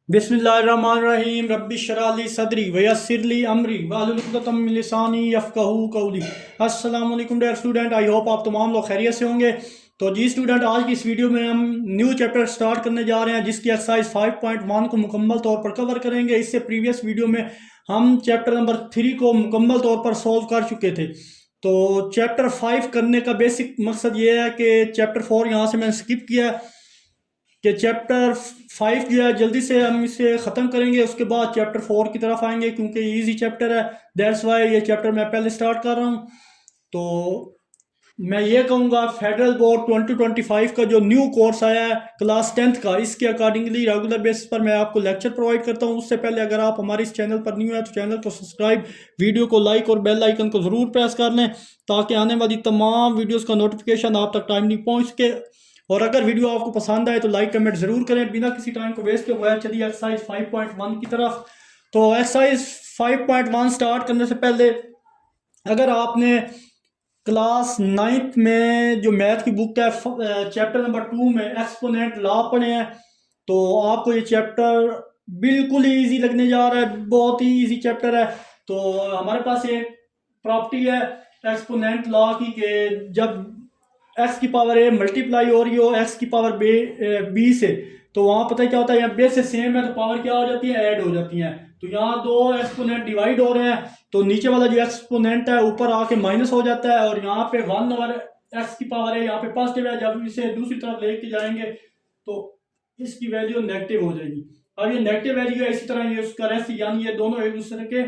बिस्मिल्लाहिर्रहमानिर्रहीम रब्बि शरह ली सदरी वयस्सिर ली अमरी वाहलुल उक़दतम मिन लिसानी यफ़क़हू क़ौली। अस्सलाम वालेकुम डियर स्टूडेंट, आई होप आप तमाम लोग खैरियत से होंगे। तो जी स्टूडेंट, आज की इस वीडियो में हम न्यू चैप्टर स्टार्ट करने जा रहे हैं जिसकी एक्सरसाइज 5.1 को मुकम्मल तौर पर कवर करेंगे। इससे प्रीवियस वीडियो में हम चैप्टर नंबर 3 को मुकम्मल तौर पर सॉल्व कर चुके थे। तो चैप्टर 5 करने का बेसिक मकसद ये है कि चैप्टर 4 यहाँ से मैंने स्किप किया कि चैप्टर 5 जो है जल्दी से हम इसे ख़त्म करेंगे, उसके बाद चैप्टर 4 की तरफ आएंगे क्योंकि ये ईजी चैप्टर है। दैट्स वाई ये चैप्टर मैं पहले स्टार्ट कर रहा हूँ। तो मैं ये कहूँगा फेडरल बोर्ड 2025 का जो न्यू कोर्स आया है क्लास 10th का, इसके अकॉर्डिंगली रेगुलर बेसिस पर मैं आपको लेक्चर प्रोवाइड करता हूँ। उससे पहले अगर आप हमारे इस चैनल पर न्यू है तो चैनल को सब्सक्राइब, वीडियो को लाइक और बेल आइकन को ज़रूर प्रेस कर लें ताकि आने वाली तमाम वीडियोज़ का नोटिफिकेशन आप तक टाइमली पहुँच सके। और अगर वीडियो आपको पसंद आए तो लाइक कमेंट ज़रूर करें बिना किसी टाइम को वेस्ट किए हुए। चलिए एक्सरसाइज 5.1 की तरफ। तो एक्सरसाइज 5.1 स्टार्ट करने से पहले अगर आपने क्लास 9th में जो मैथ की बुक है चैप्टर नंबर 2 में एक्सपोनेंट लॉ पढ़े हैं तो आपको ये चैप्टर बिल्कुल ही ईजी लगने जा रहा है, बहुत ही ईजी चैप्टर है। तो हमारे पास एक प्रॉपर्टी है एक्सपोनेंट लॉ की कि जब एक्स की पावर ए मल्टीप्लाई हो रही हो एक्स की पावर बी से, तो वहाँ पता है क्या होता है, यहाँ बेस से सेम है तो पावर क्या हो जाती है, ऐड हो जाती है। तो यहाँ दो एक्सपोनेंट डिवाइड हो रहे हैं तो नीचे वाला जो एक्सपोनेंट है ऊपर आके माइनस हो जाता है और यहाँ पे 1 ओवर एक्स की पावर है यहाँ पे पॉजिटिव है। जब इसे दूसरी तरफ लेके जाएंगे तो इसकी वैल्यू नेगेटिव हो जाएगी। अब ये नेगेटिव वैल्यू है, इसी तरह ये उसका रेसी, यानी ये दोनों एक दूसरे के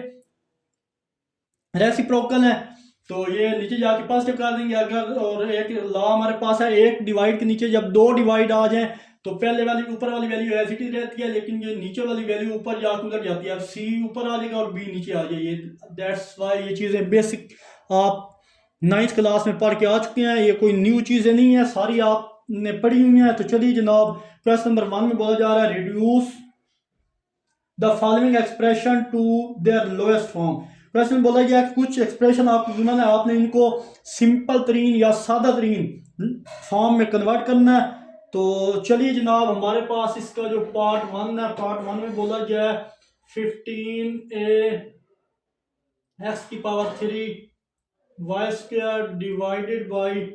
रेसिप्रोकल है तो ये नीचे जाके पॉजिटिव कर देंगे। अगर और एक लॉ हमारे पास है एक डिवाइड के नीचे जब दो डिवाइड आ जाए तो पहले वाली ऊपर वाली वैल्यू एज इट इज रहती है, लेकिन ये नीचे वाली वैल्यू ऊपर जाकर उधर जाती है। अब सी ऊपर आ जाएगा और बी नीचे आ जाएगी। दैट्स वाई ये चीज़ें बेसिक आप 9th क्लास में पढ़ के आ चुके हैं, ये कोई न्यू चीज़ें नहीं है, सारी आपने पढ़ी हुई हैं। तो चलिए जनाब, क्वेश्चन नंबर 1 में बोला जा रहा है reduce the following expression to their lowest form. Question बोला गया कि कुछ एक्सप्रेशन आपको गिवन है, आपने इनको सिंपल तरीन या सादा तरीन फॉर्म में कन्वर्ट करना है। तो चलिए जनाब, हमारे पास इसका जो पार्ट 1 है, पार्ट 1 में बोला गया है 15a एक्स की power 3 y square divided by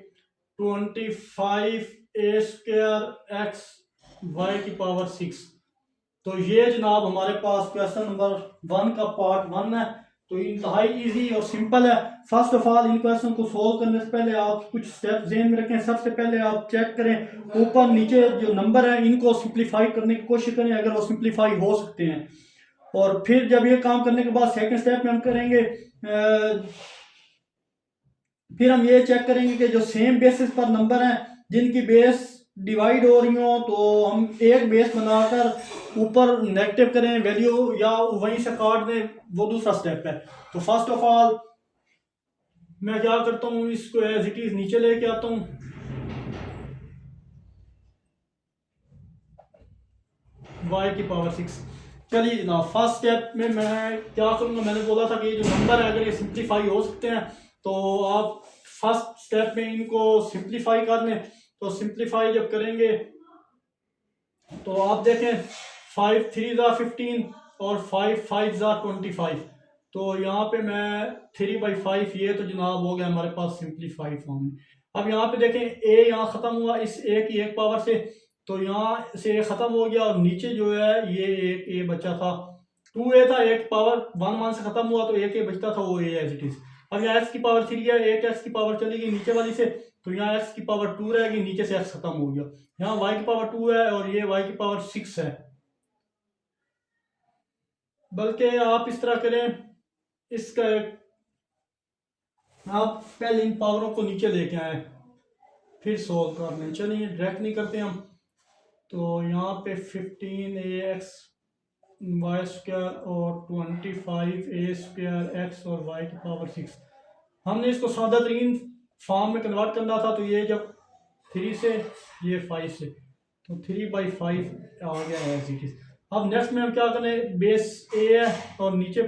25a square x y की पावर 6। तो ये जनाब हमारे पास क्वेश्चन नंबर 1 का पार्ट 1 है। तो इंतहाई इजी और सिंपल है। First of all in question को सोल्व करने से पहले आप कुछ स्टेप ध्यान में रखें। सबसे पहले आप चेक करें ऊपर नीचे जो नंबर है इनको सिंप्लीफाई करने की कोशिश करें अगर वो सिंप्लीफाई हो सकते हैं। और फिर जब ये काम करने के बाद सेकंड स्टेप में हम करेंगे फिर हम ये चेक करेंगे कि जो सेम बेसिस पर नंबर हैं जिनकी बेस डिवाइड हो रही हो तो हम एक बेस बनाकर ऊपर नेगेटिव करें वैल्यू या वहीं से काट दें, वो दूसरा स्टेप है। तो फर्स्ट ऑफ ऑल मैं क्या करता हूँ, इसको एज इट इज नीचे लेके आता हूँ। y की पावर 6। चलिए जनाब, फर्स्ट स्टेप में मैं क्या करूँगा, मैंने बोला था कि ये जो नंबर है अगर ये सिंप्लीफाई हो सकते हैं तो आप फर्स्ट स्टेप में इनको सिंप्लीफाई कर लें। तो सिंप्लीफाई जब करेंगे तो आप देखें 5 3 ज़ा 15 और 5 5 ज़ा 25। तो यहाँ पे मैं 3/5 ये तो जनाब हो गया हमारे पास सिंप्लीफाई फॉर्म में। अब यहाँ पे देखें a यहाँ ख़त्म हुआ इस a की एक पावर से, तो यहाँ से a ख़त्म हो गया और नीचे जो है ये एक a बचा था। 2a था, एक पावर 1 1 से ख़त्म हुआ तो एक a बचता था, वो a एज इट इज़। अब यहाँ x की पावर 3 है, एक x की पावर चली गई नीचे वाली से तो यहाँ x की पावर 2 रहेगी, नीचे से x खत्म हो गया। यहाँ y की पावर 2 है और ये y की पावर 6 है। बल्कि आप इस तरह करें, इसका आप पहले इन पावरों को नीचे लेके आए फिर सोल्व कर लें। चलिए डायरेक्ट नहीं करते हम। तो यहाँ पे 15ax वाई स्क्वायर और 25a स्क्वायर एक्स और y की पावर 6, हमने इसको सादा तरीन फॉर्म में कन्वर्ट करना था। तो ये जब 3 से ये 5 से तो 3/5 आ गया एज इट इज। अब नेक्स्ट में हम क्या करें, बेस a है और नीचे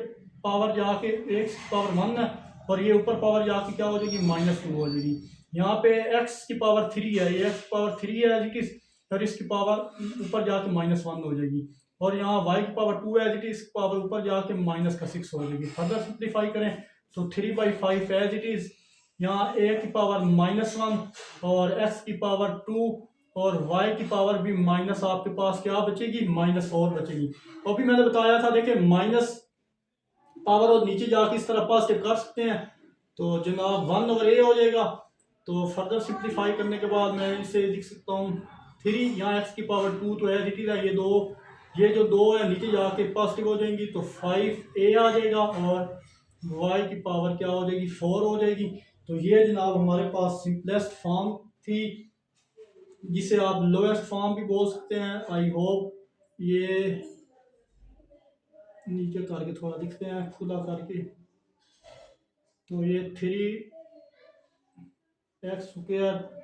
पावर जाके x की पावर 1 है और ये ऊपर पावर जाके क्या हो जाएगी, -2 हो जाएगी। यहाँ पे x की पावर 3 है, ये x की पावर 3 है एज इट इज और इसकी पावर ऊपर जाके -1 हो जाएगी। और यहाँ y की power 2 as it is power ऊपर जाके माइनस का 6 हो जाएगी। फर्दर सिंप्लीफाई करें तो 3/5 एज इट इज, यहाँ a की पावर -1 और x की पावर 2 और y की पावर भी माइनस, आपके पास क्या बचेगी, -4 बचेगी। तो अभी मैंने बताया था देखिए माइनस पावर और नीचे जाके इस तरह पॉजिटिव कर सकते हैं, तो जनाब 1/a हो जाएगा। तो फर्दर सिंप्लीफाई करने के बाद मैं इसे लिख सकता हूँ 3, यहाँ x की पावर 2 तो एज इट इज है, ये जो दो है नीचे जाके पॉजिटिव हो जाएंगी, तो 5a आ जाएगा और y की पावर क्या हो जाएगी, 4 हो जाएगी। तो ये जनाब हमारे पास सिंपलेस्ट फॉर्म थी, जिसे आप लोएस्ट फॉर्म भी बोल सकते हैं। आई होप ये नीचे करके थोड़ा दिखते हैं खुला करके, तो ये 3x²,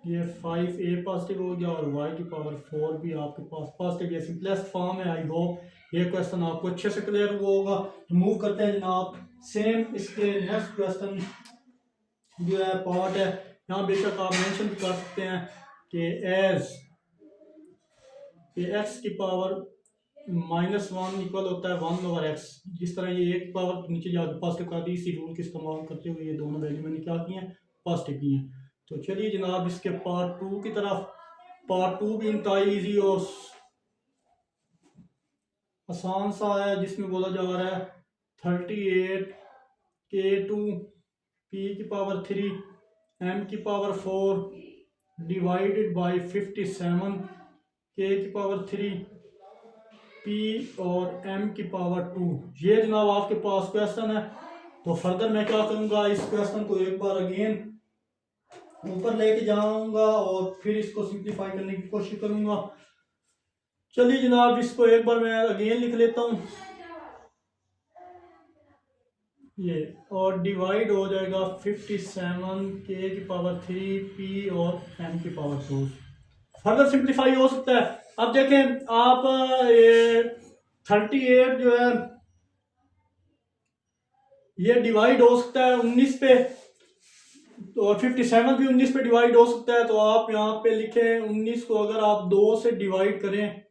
ये 5a पॉजिटिव हो गया और y की पावर 4 भी आपके पास पॉजिटिव। ये सिंपलेस्ट फॉर्म है। आई होप ये क्वेश्चन आपको अच्छे से क्लियर हुआ होगा। तो मूव करते हैं जनाब सेम इसके नेक्स्ट क्वेश्चन जो है पार्ट है। यहाँ बेशक आप मेंशन भी कर सकते हैं कि एज x की पावर -1 इक्वल होता है 1/x। जिस तरह ये एक पावर नीचे जाकर पॉजिटिव कर दी, इसी रूल का इस्तेमाल करते हुए ये दोनों वैल्यू मैंने क्या की हैं, पॉजिटिव की हैं। तो चलिए जनाब इसके पार्ट 2 की तरफ। पार्ट 2 भी इंतहाई ईजी और आसान सा है, जिसमें बोला जा रहा है 38k2 p की पावर 3 m की पावर 4 डिवाइडेड बाई 57 k की पावर 3 p और m की पावर 2। ये जनाब आपके पास क्वेश्चन है। तो फर्दर मैं क्या करूँगा, इस क्वेश्चन को एक बार अगेन ऊपर लेके जाऊंगा और फिर इसको सिंप्लीफाई करने की कोशिश करूंगा। चलिए जनाब इसको एक बार मैं अगेन लिख लेता हूँ ये, और डिवाइड हो जाएगा 57k की पावर 3 p और m की पावर 2। फर्दर सिंप्लीफाई हो सकता है। अब देखें आप ये 38 जो है ये डिवाइड हो सकता है 19 पे, और 57 भी 19 पे डिवाइड हो सकता है। तो आप यहाँ पे लिखें 19 को अगर आप 2 से डिवाइड करें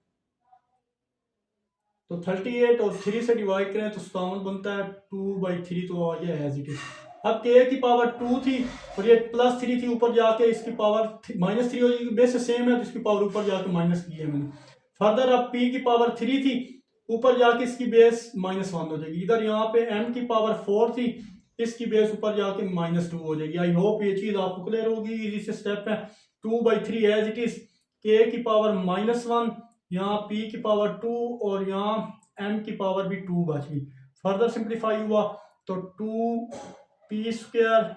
तो 38 और 3 से डिवाइड करें तो 57 बनता है 2/3, तो आ गया एज इट इज। अब k की पावर 2 थी और ये +3 थी, ऊपर जाके इसकी पावर -3 हो जाएगी, बेस सेम है तो इसकी पावर ऊपर जाके माइनस की है मैंने। फर्दर अब p की पावर 3 थी, ऊपर जाके इसकी बेस -1 हो जाएगी। इधर यहाँ पे m की पावर 4 थी, इसकी बेस ऊपर जाके -2 हो जाएगी। आई होप ये चीज़ आपको क्लियर होगी। इजी से स्टेप है। 2/3 एज इट इज, k की पावर -1, यहाँ p की पावर 2 और यहाँ m की पावर भी 2 बच गई। फर्दर सिंप्लीफाई हुआ तो 2p²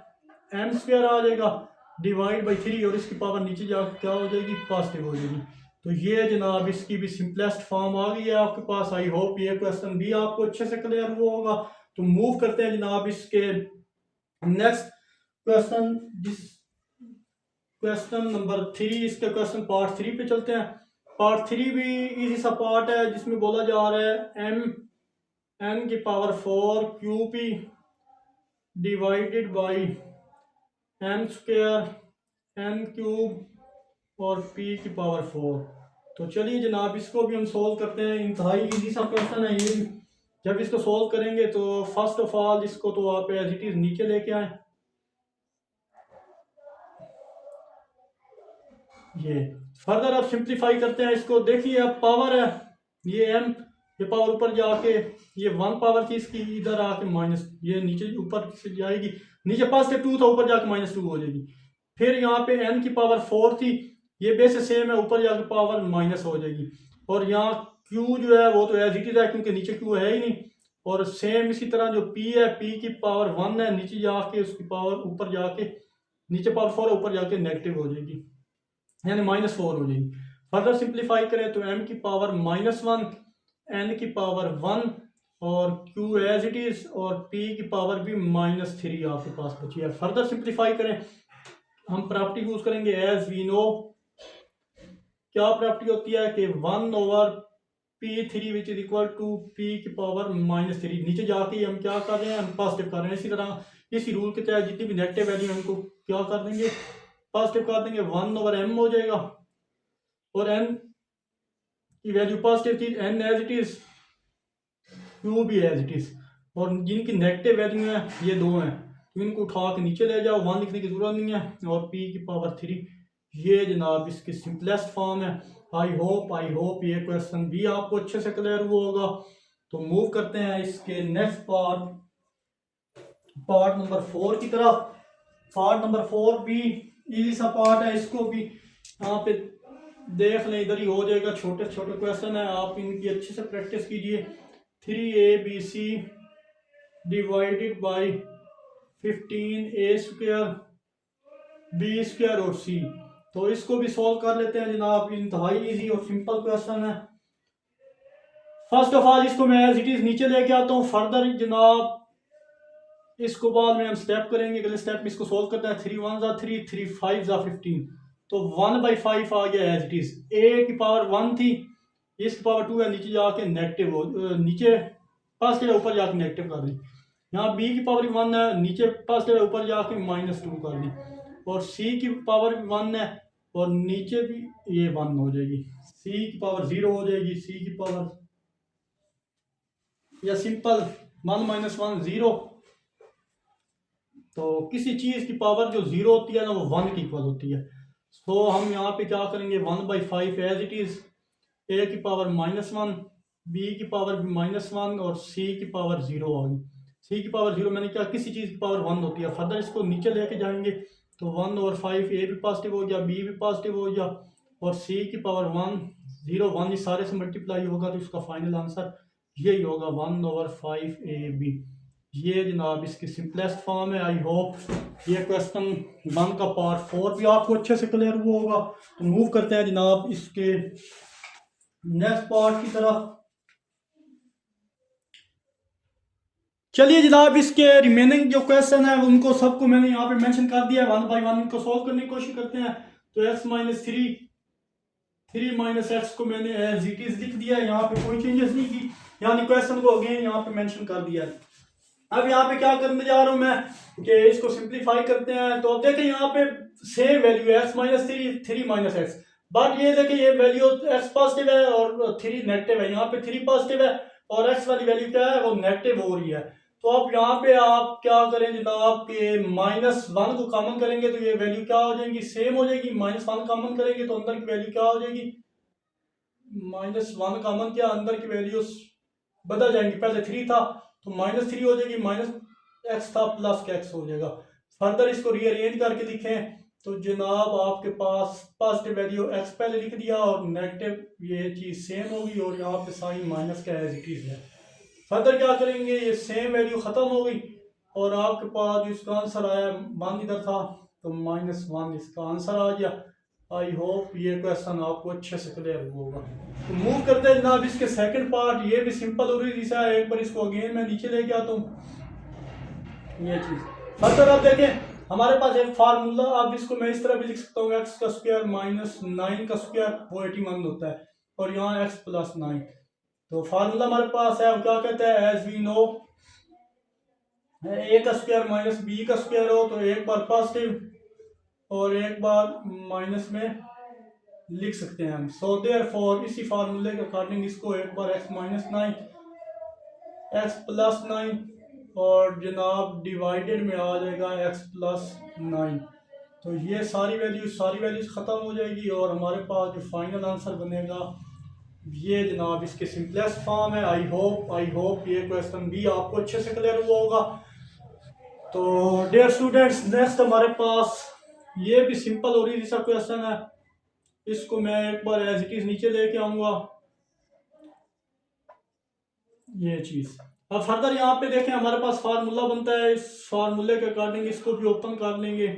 m² आ जाएगा डिवाइड बाई 3 और इसकी पावर नीचे जाकर क्या हो जाएगी, पॉजिटिव हो जाएगी। तो ये जनाब इसकी भी सिंपलेस्ट फॉर्म आ गई है आपके पास। आई होप ये क्वेश्चन भी आपको अच्छे से क्लियर हुआ होगा। तो मूव करते हैं जनाब इसके नेक्स्ट क्वेश्चन, जिस क्वेश्चन नंबर 3, इसके क्वेश्चन पार्ट 3 पे चलते हैं। पार्ट 3 भी इजी सा पार्ट है, जिसमें बोला जा रहा है n की power 4 qp divided by m² n³ और p की पावर 4। तो चलिए जनाब इसको भी हम सोल्व करते हैं। इंतहाई इजी सा क्वेश्चन है ये भी। जब इसको सोल्व करेंगे तो फर्स्ट ऑफ ऑल इसको तो आप एज इट इज नीचे लेके आए, ये फर्दर अब सिंप्लीफाई करते हैं इसको। देखिए अब पावर है ये m, ये पावर ऊपर जाके ये 1 पावर थी इसकी, इधर आके माइनस, ये नीचे ऊपर से जाएगी, नीचे +2 था ऊपर जाके -2 हो जाएगी। फिर यहाँ पे n की पावर 4 थी, ये बेस सेम है, ऊपर जाके पावर माइनस हो जाएगी। और यहाँ q जो है वो तो एज इट इज है क्योंकि नीचे q है ही नहीं। और सेम इसी तरह जो p है, p की पावर 1 है, नीचे जाके उसकी पावर ऊपर जाके नीचे पावर 4 ऊपर जाके नेगेटिव हो जाएगी, यानी -4 हो जाएगी। फर्दर सिंप्लीफाई करें तो m की पावर -1, n की पावर 1 और q एज इट इज और p की पावर भी -3 आपके पास बची है। फर्दर सिंप्लीफाई करें, हम प्रॉपर्टी यूज करेंगे एज वी नो। क्या प्रॉपर्टी होती है कि 1/p3 which is equal to p की पावर -3। नीचे जाके हम क्या कर रहे हैं, हम पॉजिटिव कर रहे हैं। इसी तरह इसी रूल के तहत जितनी भी नेगेटिव वैल्यू हमको क्या कर देंगे, पॉजिटिव कर देंगे, 1/m हो जाएगा। और n की वैल्यू पॉजिटिव थी, n as it is, q भी एज इट इज़, और जिनकी नेगेटिव वैल्यू है ये दो हैं, तो इनको उठा के नीचे ले जाओ, वन लिखने की ज़रूरत नहीं है, और पी की पावर 3, ये जनाब इसकी सिंपलेस्ट फॉर्म है। आई होप ये क्वेश्चन भी आपको अच्छे से क्लियर हुआ होगा। तो मूव करते हैं इसके नेक्स्ट पार्ट नंबर 4 की तरफ। पार्ट नंबर 4 भी इजी सा पार्ट है, इसको भी यहाँ पे देख लें, इधर ही हो जाएगा, छोटे छोटे क्वेश्चन है, आप इनकी अच्छे से प्रैक्टिस कीजिए। 3abc divided by 15a² b² और c, तो इसको भी सॉल्व कर लेते हैं जनाब। इंतहाई इजी और सिंपल क्वेश्चन है। फर्स्ट ऑफ ऑल इसको मैं एज इट इज नीचे लेके आता हूँ, फर्दर जनाब इसको बाद में हम स्टेप करेंगे। अगले स्टेप में इसको सॉल्व करते हैं। 3 1 3, 3 5 15, तो 1/5 आ गया एज इट इज। ए की पावर 1 थी, इसकी पावर 2 है, नीचे जाके नेगेटिव हो, नीचे पॉजिटिव है, ऊपर जाके नेगेटिव कर दी। यहाँ बी की पावर 1 है, नीचे पॉजिटिव है, ऊपर जाके -2 कर दी, और सी की पावर 1 है और नीचे भी ये 1 हो जाएगी, सी की पावर 0 हो जाएगी, सी की पावर, या सिंपल 1 - 1 0। तो किसी चीज़ की पावर जो 0 होती है ना, वो 1 की इक्वल होती है। तो हम यहाँ पे क्या करेंगे, 1/5 एज इट इज़, ए की पावर -1, बी की पावर भी -1 और सी की पावर 0 आ गई। सी की पावर 0 मैंने क्या, किसी चीज़ की पावर 1 होती है। फर्दर इसको नीचे लेके जाएंगे तो 1 और 5, ए भी पॉजिटिव हो गया, बी भी पॉजिटिव हो गया, और सी की पावर 1 0 1, इस सारे से मल्टीप्लाई होगा तो इसका फाइनल आंसर यही होगा 1/5ab। ये जनाब इसकी सिंपलेस्ट फॉर्म है। आई होप ये क्वेश्चन 1 का पार्ट 4 भी आपको अच्छे से क्लियर हुआ होगा। तो मूव करते हैं जनाब इसके नेक्स्ट पार्ट की तरफ। चलिए जनाब इसके रिमेनिंग जो क्वेश्चन है उनको सबको मैंने यहाँ पे मेंशन कर दिया है। 1 बाय 1 इनको सॉल्व करने की कोशिश करते हैं। तो x - 3 x को मैंने एज इट इज लिख दिया है, यहाँ पे कोई चेंजेस नहीं की, यानी क्वेश्चन को अगेन यहाँ पे मेंशन कर दिया है। अब यहाँ पे क्या करने जा रहा हूँ मैं कि इसको सिंप्लीफाई करते हैं। तो अब देखें यहाँ पे सेम वैल्यू है, x - 3 x, बट ये देखें ये वैल्यू x पॉजिटिव है और 3 नेगेटिव है। यहाँ पे 3 पॉजिटिव है और x वाली वैल्यू क्या है, वो नेगेटिव हो रही है। तो अब यहाँ पे आप क्या करें जनाब के -1 को कॉमन करेंगे तो ये वैल्यू क्या हो जाएगी, सेम हो जाएगी। -1 कॉमन करेंगे तो अंदर की वैल्यू क्या हो जाएगी, -1 कॉमन किया, अंदर की वैल्यू बदल जाएंगी। पहले 3 था तो -3 हो जाएगी, -x था प्लस के x हो जाएगा। फर्दर इसको रीअरेंज करके लिखें तो जनाब आपके पास पॉजिटिव वैल्यू x पहले लिख दिया और नेगेटिव ये चीज़ सेम होगी, और यहाँ पे साइन माइनस का एज इट इज है। फर्दर क्या करेंगे, ये सेम वैल्यू ख़त्म हो गई और आपके पास जो इसका आंसर आया 1 इधर था तो -1 इसका आंसर आ गया। आई होप ये क्वेश्चन आपको अच्छे से क्लियर होगा। तो मूव करते हैं जनाब इसके सेकंड पार्ट। ये भी सिंपल और इजी सा है। एक बार इसको अगेन मैं नीचे लेके आता हूँ। ये चीज़ फर्दर आप देखें, हमारे पास एक फार्मूला, अब इसको मैं इस तरह भी लिख सकता हूँ, x का स्क्वायर -9 का स्क्वायर वो 81 होता है, और यहाँ x + 9। तो फार्मूला हमारे पास है, क्या कहते हैं, एज वी नो a का स्क्वायर -b का स्क्वायर हो तो एक बार पॉजिटिव और एक बार माइनस में लिख सकते हैं हम। सो देयरफॉर इसी फार्मूले के अकॉर्डिंग इसको एक बार x - 9 x + 9 और जनाब डिवाइडेड में आ जाएगा x + 9। तो ये सारी वैल्यूज ख़त्म हो जाएगी और हमारे पास जो फाइनल आंसर बनेगा ये जनाब इसके सिंपलेस्ट फॉर्म है। आई होप ये क्वेश्चन भी आपको अच्छे से क्लियर हुआ होगा। तो डियर स्टूडेंट्स, नेक्स्ट हमारे पास ये भी सिंपल और इजी सा क्वेश्चन है। इसको मैं एक बार एज इट इज नीचे लेके आऊंगा, ये चीज। अब फर्दर यहाँ पे देखें हमारे पास फार्मूला बनता है, इस फार्मूले के अकॉर्डिंग इसको भी ओपन कर लेंगे।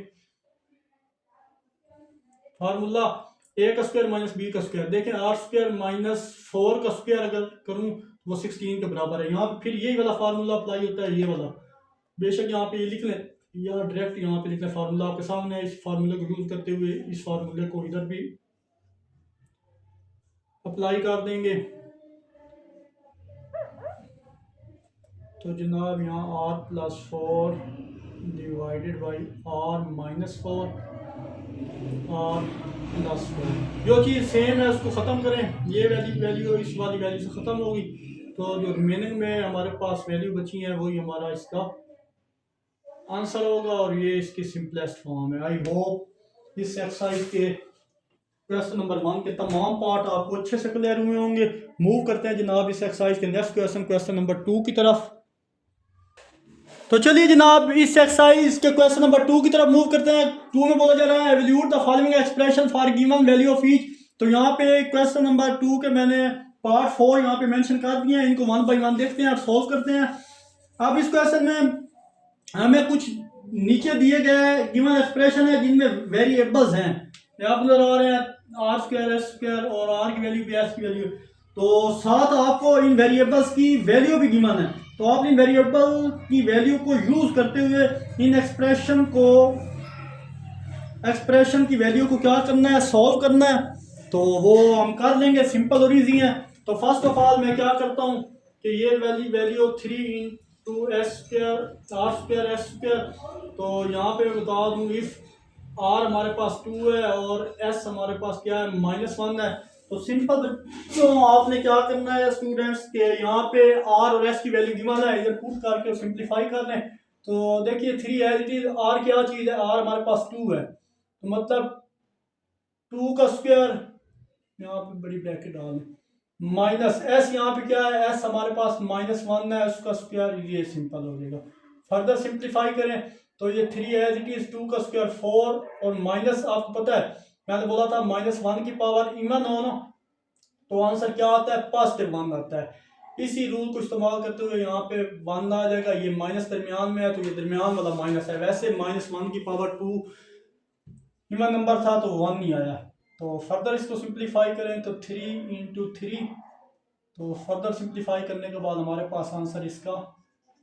फार्मूला a का स्क्वायर -b का स्क्वायर, देखें r² - 4 का स्क्वायर अगर करूं वो 16 के बराबर है। यहाँ पे फिर यही वाला फार्मूला अप्लाई होता है, ये वाला। बेशक यहाँ पे ये लिख लें या डायरेक्ट यहाँ पे लिख लें, फार्मूला आपके सामने है। इस फार्मूले को यूज करते हुए इस फार्मूले को इधर भी अप्लाई कर देंगे। तो जनाब यहाँ r + 4 डिवाइडेड बाई r - 4 और 10 जो चीज़ सेम है उसको ख़त्म करें, ये वैल्यू इस वाली वैल्यू से ख़त्म होगी, तो जो रिमेनिंग में हमारे पास वैल्यू बची है वही हमारा इसका आंसर होगा, और ये इसकी सिंपलेस्ट फॉर्म है। आई होप इस एक्सरसाइज के क्वेश्चन नंबर 1 के तमाम पार्ट आपको अच्छे से क्लियर हुए होंगे। मूव करते हैं जनाब इस एक्सरसाइज के नेक्स्ट क्वेश्चन नंबर 2 की तरफ। तो चलिए जनाब इस एक्सरसाइज के क्वेश्चन नंबर 2 की तरफ मूव करते हैं। 2 में बोला जा रहा है evaluate the following expression for given value of each. तो यहाँ पे क्वेश्चन नंबर 2 के मैंने पार्ट 4 यहाँ पे मेंशन कर दिए हैं, इनको 1 बाय 1 देखते हैं और सोल्व करते हैं। अब इस क्वेश्चन में हमें कुछ नीचे दिए गए गिवन एक्सप्रेशन है जिनमें वेरिएबल्स हैं, आप नजर आ रहे हैं आर स्क्वायर एस स्क्वायर और आर की वैल्यू भी एस की वैल्यू, तो साथ आपको इन वेरिएबल्स की वैल्यू भी गिवन है, तो आप इन वेरिएबल की वैल्यू को यूज करते हुए इन एक्सप्रेशन की वैल्यू को क्या करना है, सॉल्व करना है। तो वो हम कर लेंगे, सिंपल और ईजी है। तो फर्स्ट ऑफ ऑल मैं क्या करता हूँ कि ये value 3 into s square r square s square, तो यहाँ पे बता दूँ इफ आर हमारे पास 2 है और एस हमारे पास क्या है -1 है, तो सिंपल तो आपने क्या करना है स्टूडेंट्स के यहाँ पे आर और एस की वैल्यू गिवन है, इधर पुट करके सिंप्लीफाई कर लें। तो देखिए 3 एज इट इज, आर क्या चीज़ है, आर हमारे पास 2 है, तो मतलब 2 का स्क्वायर यहाँ पे बड़ी ब्रैकेट डाल दें, माइनस एस यहाँ पे क्या है, एस हमारे पास -1 है, उसका स्क्वायर, ये सिंपल हो जाएगा। फर्दर सिंप्लीफाई करें तो ये 3 एज इट इज, 2 का स्क्वायर 4 और माइनस, आपको पता है मैंने बोला था -1 की पावर इवन हो ना, तो आंसर क्या आता है, +1 आता है। इसी रूल को इस्तेमाल करते हुए यहाँ पे 1 आ जाएगा, ये माइनस दरमियान में है तो ये दरमियान वाला माइनस है, वैसे -1 की पावर 2 इवन नंबर था तो 1 नहीं आया। तो फर्दर इसको सिंप्लीफाई करें तो 3 इंटू 3, तो फर्दर सिंप्लीफाई करने के बाद हमारे पास आंसर इसका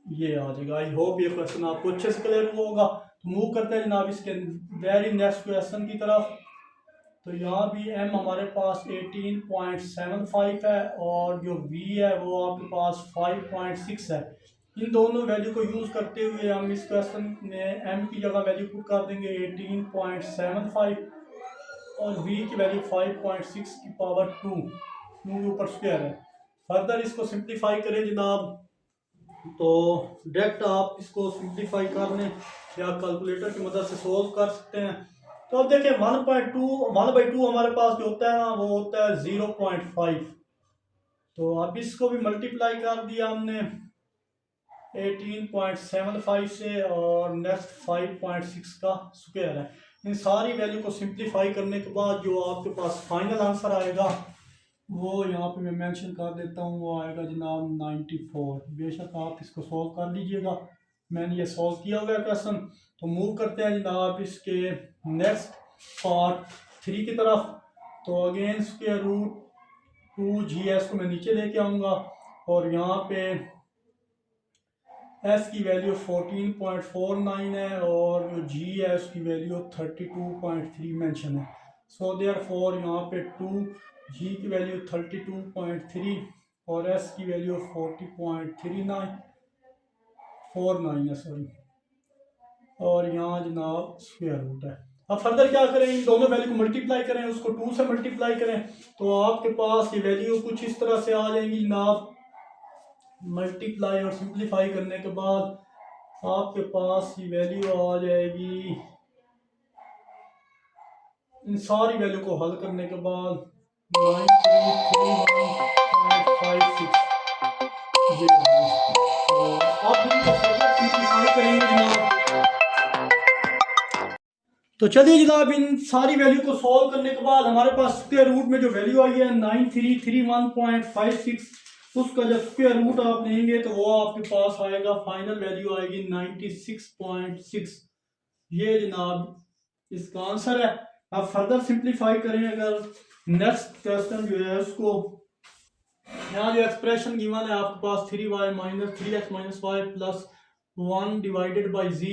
ये आ जाएगा। आई होप ये क्वेश्चन आपको अच्छे से क्लियर हुआ होगा। तो मूव करते हैं जनाब इसके वेरी नेक्स्ट क्वेश्चन की तरफ। तो यहाँ भी m हमारे पास 18.75 है और जो v है वो आपके पास 5.6 है। इन दोनों वैल्यू को यूज़ करते हुए हम इस क्वेश्चन में m की जगह वैल्यू पुट कर देंगे 18.75 और v की वैल्यू 5.6 की पावर 2 के ऊपर स्क्वायर है। फर्दर इसको सिंप्लीफाई करें जनाब, तो डायरेक्ट आप इसको सिंप्लीफाई कर लें या कैलकुलेटर की मदद से सोल्व कर सकते हैं। तो अब देखिए 1/2 हमारे पास जो होता है ना वो होता है 0.5, तो अब इसको भी मल्टीप्लाई कर दिया हमने 18.75 से और नेक्स्ट 5.6 का स्क्वायर है। इन सारी वैल्यू को सिंप्लीफाई करने के बाद जो आपके पास फाइनल आंसर आएगा वो यहाँ पे मैं मेंशन कर देता हूँ, वो आएगा जनाब 94। बेशक आप इसको सॉल्व कर लीजिएगा, मैंने ये सॉल्व किया हुआ है क्वेश्चन। तो मूव करते हैं जनाब इसके नेक्स्ट पार्ट 3 की तरफ। तो अगेन स्क्वायर रूट 2g(s) को मैं नीचे लेके आऊँगा और यहाँ पे s की वैल्यू 14.49 है और जो g है उसकी वैल्यू 32.3 मेंशन है। सो देयरफॉर यहाँ पे 2g की वैल्यू 32.3 और s की वैल्यू 40.49 है सॉरी, और यहाँ जनाब स्क्वायर रूट है। अब फर्दर क्या करें, इन दोनों वैल्यू को मल्टीप्लाई करें, उसको 2 से मल्टीप्लाई करें, तो आपके पास ये वैल्यू कुछ इस तरह से आ जाएंगी जनाब। मल्टीप्लाई और सिंप्लीफाई करने के बाद आपके पास ये वैल्यू आ जाएगी, इन सारी वैल्यू को हल करने के बाद 9331.56 ये आप सिंप्लीफाई करेंगे जनाब। तो चलिए जनाब इन सारी वैल्यू को सॉल्व करने के बाद हमारे पास स्क्वायर रूट में जो वैल्यू आई है 9331.56, उसका जब स्क्वायर रूट आप लेंगे तो वो आपके पास आएगा, फाइनल वैल्यू आएगी 96.6। ये जनाब इसका आंसर है। अब फर्दर सिंप्लीफाई करें, अगर नेक्स्ट क्वेश्चन जो है उसको, यहाँ जो एक्सप्रेशन गिवन है आपके पास 3x - y plus 1 divided by z,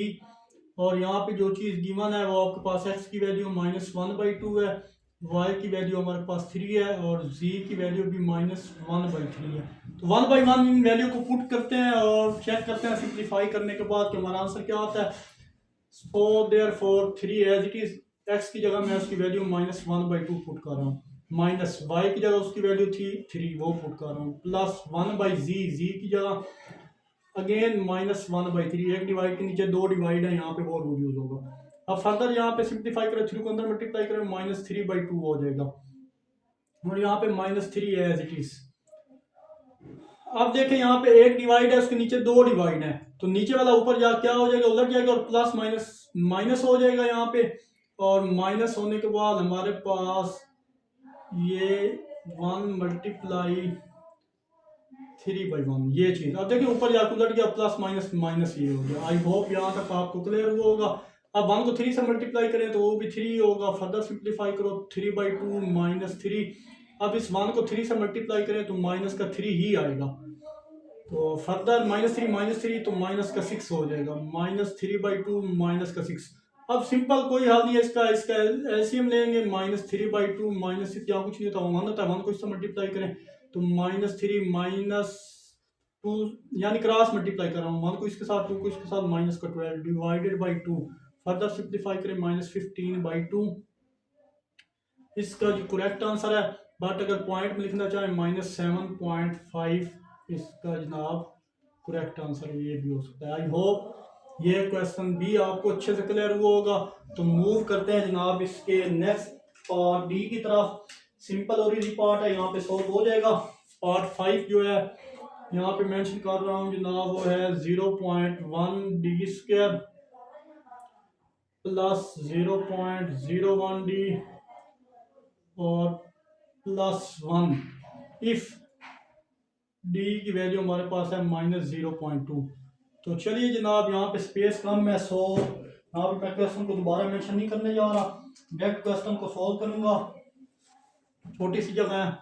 और यहाँ पे जो चीज़ गिवन है वो आपके पास x की वैल्यू -1/2 है, y की वैल्यू हमारे पास 3 है और z की वैल्यू भी -1/3 है। तो 1/1 इन वैल्यू को पुट करते हैं और चेक करते हैं सिंप्लीफाई करने के बाद कि हमारा आंसर क्या आता है। So therefore 3 as it is, x की जगह मैं उसकी वैल्यू -1/2 पुट कर रहा हूँ, माइनस वाई की जगह उसकी वैल्यू थी 3 वो पुट कर रहा हूँ, प्लस 1/z, जी की जगह अगेन -1/3, एक डिवाइड के नीचे 2 डिवाइड है, यहाँ पे वो रूल यूज होगा। अब फर्दर यहाँ पे सिंप्लीफाई करें, 3 को अंदर मल्टीप्लाई करें, -3/2 हो जाएगा, और यहाँ पे -3 है एज इट इज। अब देखें यहाँ पे एक डिवाइड है, उसके नीचे 2 डिवाइड है, तो नीचे वाला ऊपर जा क्या हो जाएगा, उलट जाएगा, और प्लस माइनस माइनस हो जाएगा यहाँ पे, और माइनस होने के बाद हमारे पास ये 1 × 3/1 ये चीज। अब देखिए ऊपर जाकर उलट गया, प्लस माइनस माइनस ये हो गया। आई होप यहाँ तक आपको क्लियर हुआ होगा। अब 1 को 3 से मल्टीप्लाई करें तो वो भी 3 होगा, फर्दर सिंप्लीफाई करो 3/2 -3। अब इस 1 को 3 से मल्टीप्लाई करें तो माइनस का 3 ही आएगा, तो फर्दर -3 तो माइनस का 6 हो जाएगा, -3/2 -6। अब सिंपल कोई हाल नहीं है इसका, इसका एलसीएम लेंगे, -3/2 -6 यहाँ कुछ नहीं होता, 1 होता है, 1 को इससे मल्टीप्लाई करें तो -3 -2 यानी क्रॉस मल्टीप्लाई कर रहा हूँ, 1 को इसके साथ 2 को इसके साथ, माइनस का 12 डिवाइडेड बाई 2, फर्दर सिंप्लीफाई करें -15/2। इसका जो करेक्ट आंसर है, बट अगर पॉइंट में लिखना चाहें -7.5 इसका जनाब करेक्ट आंसर ये भी हो सकता है। आई होप ये क्वेश्चन भी आपको अच्छे से क्लियर हुआ होगा। तो मूव करते हैं जनाब इसके नेक्स्ट पार्ट डी की तरफ। सिंपल और इजी पार्ट है, यहाँ पे सॉल्व हो जाएगा। पार्ट 5 जो है यहाँ पे मेंशन कर रहा हूँ जनाब, वो है 0.1d² प्लस 0.01d और +1 इफ डी की वैल्यू हमारे पास है -0.2। तो चलिए जनाब यहाँ पे स्पेस कम है, सो यहाँ पे मैं क्वेश्चन को दोबारा मेंशन नहीं करने जा रहा, डायरेक्ट क्वेश्चन को सॉल्व करूँगा, छोटी सी जगह है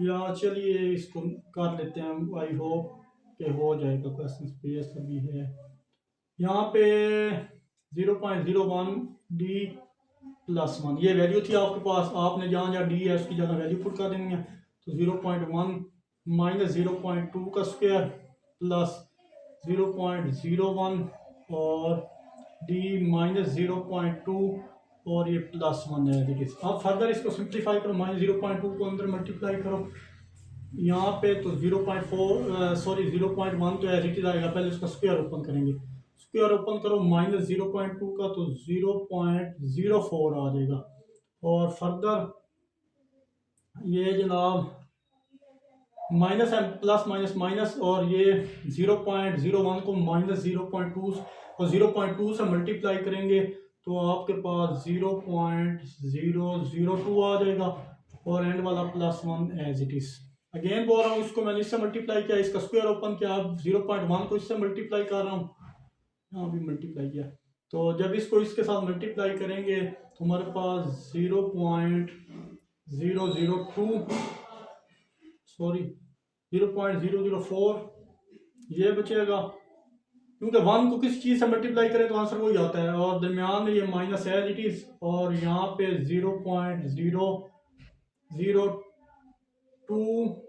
या चलिए इसको कर लेते हैं। आई होप कि हो जाएगा क्वेश्चन, स्पेस अभी है यहाँ पे 0.01d +1 ये वैल्यू थी आपके पास, आपने जहाँ जहाँ डी है उसकी जगह वैल्यू पुट कर देनी है। तो 0.1 -0.2 का स्क्वायर प्लस 0.01 और डी -0.2 और ये +1 है देखिए। अब फर्दर इसको सिंप्लीफाई करो, -0.2 को अंदर मल्टीप्लाई करो यहाँ पे, तो 0.1 तो एज इट इज आएगा, पहले इसका स्क्वायर ओपन करेंगे, स्क्वायर ओपन करो -0.2 का तो 0.04 आ जाएगा, और फर्दर ये जनाब माइनस है, प्लस माइनस माइनस, और ये 0.01 को -0.2 और 0.2 से मल्टीप्लाई करेंगे तो आपके पास 0.002 आ जाएगा, और एंड वाला +1 एज इट इज। अगेन बोल रहा हूँ, इसको मैंने इससे मल्टीप्लाई किया, इसका स्क्वायर ओपन किया, अब 0.1 को इससे मल्टीप्लाई कर रहा हूँ, यहाँ भी मल्टीप्लाई किया, तो जब इसको इसके साथ मल्टीप्लाई करेंगे तो हमारे पास 0.004 ये बचेगा, क्योंकि 1 को किसी चीज़ से मल्टीप्लाई करें तो आंसर वही आता है, और दरमियान में ये माइनस एज इट इज, और यहाँ पे 0.002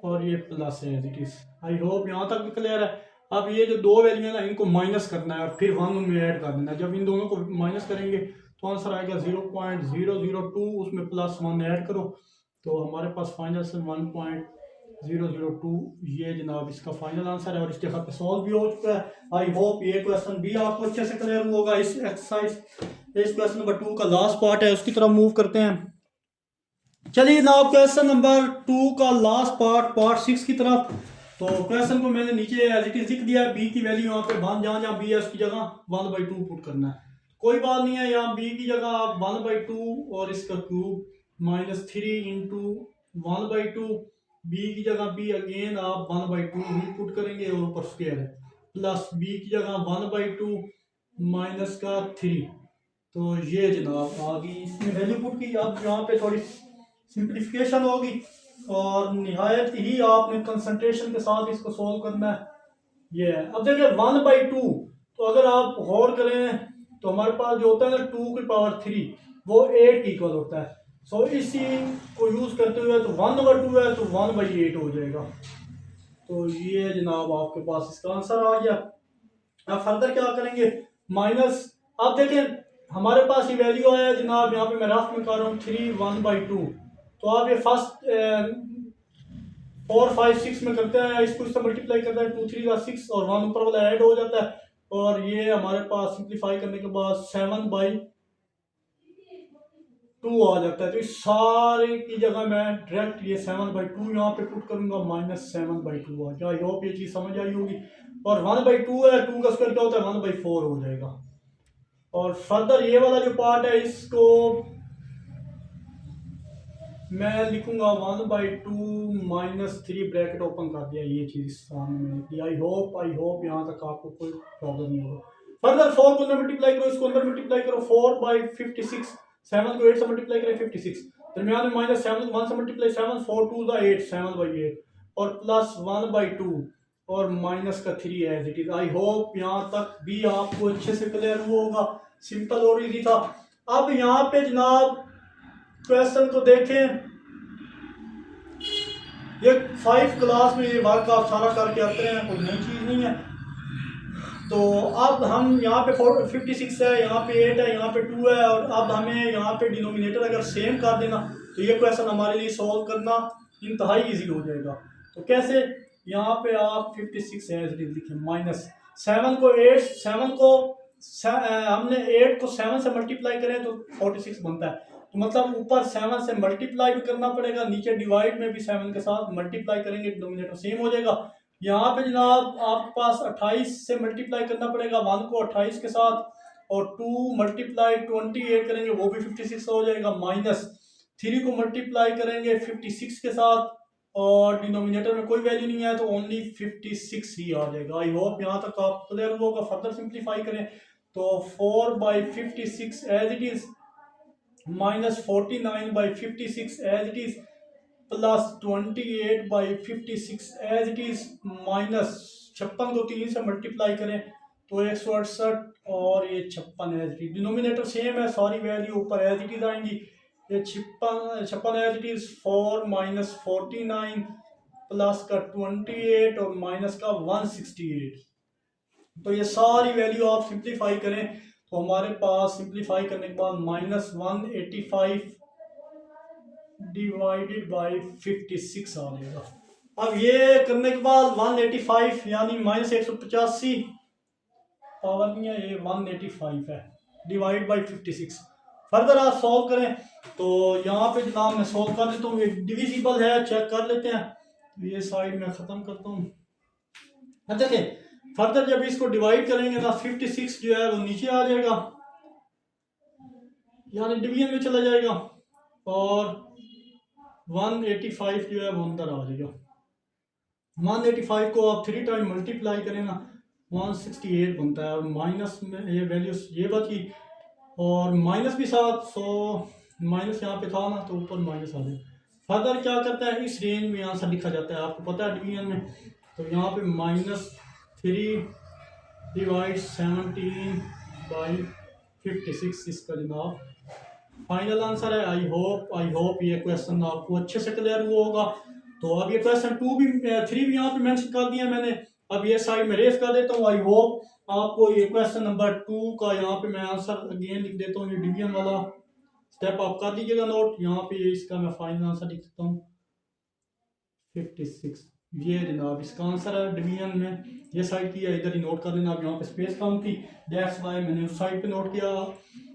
और ये प्लस है as it is. I hope यहाँ तक भी क्लियर है। अब ये जो दो वैल्यू है ना, इनको माइनस करना है और फिर 1 में ऐड कर देना है। जब इन दोनों को माइनस करेंगे तो आंसर आएगा 0.002, उसमें +1 ऐड करो तो हमारे पास फाइनल से 1.002 ये जनाब इसका फाइनल आंसर है, और इसके साथ सॉल्व भी हो चुका है। आई होप ये क्वेश्चन भी आपको अच्छे से क्लियर हुआ होगा। इस एक्सरसाइज इस क्वेश्चन नंबर 2 का लास्ट पार्ट है, उसकी तरफ मूव करते हैं। चलिए जनाब क्वेश्चन नंबर 2 का लास्ट पार्ट 6 की तरफ। तो क्वेश्चन को मैंने नीचे एज इट इज लिख दिया है, बी की वैल्यू यहाँ पे जहाँ जहाँ बी है उसकी जगह 1/2 पुट करना है। कोई बात नहीं है, यहाँ बी की जगह आप 1/2 और इसका क्यूब -3 × 1/2, बी की जगह बी अगेन आप 1/2 भी पुट करेंगे और ऊपर स्क्वायर है, प्लस बी की जगह 1/2 -3। तो ये जनाब आ गई, इसमें वैल्यू पुट की। अब यहाँ पे थोड़ी सिंप्लीफिकेशन होगी और निहायत ही आपने कंसंट्रेशन के साथ इसको सोल्व करना है। ये है, अब देखिए 1/2, तो अगर आप गौर करें तो हमारे पास जो होता है ना 2⁻³ वो 8 इक्वल होता है। सो इसी को यूज़ करते हुए तो 1/2 है तो 1/8 हो जाएगा। तो ये जनाब आपके पास इसका आंसर आ गया। अब फर्दर क्या करेंगे, माइनस अब देखें हमारे पास ये वैल्यू आया जनाब, यहाँ पे मैं रफ में कर रहा हूँ 3 1/2। तो आप ये फर्स्ट 4 5 6 में करते हैं, इसको इससे मल्टीप्लाई करते हैं, 2 3 6 और 1 ऊपर वाला ऐड हो जाता है, और ये हमारे पास सिंप्लीफाई करने के बाद 7/2 आ जाता है। तो इस सारे की जगह मैं डायरेक्ट ये 7/2 यहाँ पे पुट करूंगा, -7/2 आ जाए। आई होप ये चीज़ समझ आई होगी। और 1/2 है, 2 का स्क्वायर क्या होता है, 1/4 हो जाएगा। और फर्दर ये वाला जो पार्ट है इसको मैं लिखूंगा 1/2 -3 ब्रैकेट ओपन कर दिया, ये चीज़ सामने। आई होप यहाँ तक आपको कोई प्रॉब्लम नहीं होगा। फर्दर 4 को अंदर मल्टीप्लाई करो, इसको अंदर मल्टीप्लाई करो, 4/56, 7 को 8 से मल्टीप्लाई करें 56, दरमियान में -7 1 से मल्टीप्लाई 7 4 2 8 7/8 और प्लस 1/2 और माइनस का 3 as it is. I hope यहाँ तक भी आपको अच्छे से क्लियर हुआ होगा, सिंपल और इजी था। अब यहाँ पे जनाब क्वेश्चन को देखें, ये 5 क्लास में ये वर्क आप सारा करके आते हैं, कोई नई चीज़ नहीं है। तो अब हम यहाँ पे 56 है, यहाँ पे 8 है, यहाँ पे 2 है, और अब हमें यहाँ पे डिनोमिनेटर अगर सेम कर देना तो ये क्वेश्चन हमारे लिए सॉल्व करना इंतहाई इजी हो जाएगा। तो कैसे, यहाँ पे आप 56 एज इट इज लिखें, माइनस 7 को 8 7 को हमने 8 को 7 से मल्टीप्लाई करें तो 46 बनता है। तो मतलब ऊपर 7 से मल्टीप्लाई भी करना पड़ेगा, नीचे डिवाइड में भी 7 के साथ मल्टीप्लाई करेंगे, डिनोमिनेटर सेम हो जाएगा। यहाँ पे जनाब आपके पास 28 से मल्टीप्लाई करना पड़ेगा, 1 को 28 के साथ, और 2 मल्टीप्लाई 28 करेंगे वो भी 56 हो जाएगा, माइनस 3 को मल्टीप्लाई करेंगे 56 के साथ, और डिनोमिनेटर में कोई वैल्यू नहीं है तो ओनली 56 ही आ जाएगा। आई होप यहाँ तक आप क्लियर होगा। फर्दर सिंप्लीफाई करें तो 4/56 as it is, -49/56 as it is, plus 28/56 as it is, -56 को 3 से मल्टीप्लाई करें तो 168, और ये 56 as it is. Denominator same है, सारी वैल्यू ऊपर एज इट इज आएंगी। ये 56 एज इट इज, 4 -49 प्लस का 28 और माइनस का 168। तो ये सारी वैल्यू आप सिंप्लीफाई करें तो हमारे पास सिंप्लीफाई करने के बाद -185 डिवाइडेड बाई 56 आ जाएगा। अब ये करने के बाद 185 यानी -185 पावर नहीं है, ये 185 है, डिवाइड बाई 56। फर्दर आप सॉल्व करें तो यहाँ पे जनाब मैं सॉल्व कर देता हूँ, ये डिविजिबल है, चेक कर लेते हैं। तो ये साइड में ख़त्म करता हूँ। अच्छा देखिए, फर्दर जब इसको डिवाइड करेंगे ना 56 जो है वो नीचे आ जाएगा, यानी डिवीजन में चला जाएगा, और 185 जो है वो अंदर आ जाएगा। 185 को आप 3 टाइम मल्टीप्लाई करें ना 168 बनता है, और माइनस में ये वैल्यूज ये बची, और माइनस भी साथ, सो माइनस यहाँ पे था ना तो ऊपर माइनस आ जाए। फर्दर क्या करता है, इस रेंज में आंसर लिखा जाता है, आपको पता है डिवीजन में। तो यहाँ पे -3 डिवाइड 17/56 इसका जनाब फाइनल आंसर है। आई होप ये क्वेश्चन आपको अच्छे से क्लियर हुआ होगा। तो अब ये क्वेश्चन 3 भी यहाँ पे मेंशन कर दिया मैंने, अब ये साइड में रेस कर देता हूँ। आई होप आपको ये क्वेश्चन नंबर 2 का यहाँ पे मैं आंसर अगेन लिख देता हूँ, ये डिवीजन वाला स्टेप आप कर लीजिएगा नोट। यहाँ पे इसका मैं फाइनल आंसर लिख देता हूँ 56, ये जनाब इसका आंसर है डिवीजन में। ये साइड की है, इधर ही नोट कर लेना। आप यहाँ पे स्पेस कम थी, दैट्स व्हाई मैंने उस साइड पे नोट किया।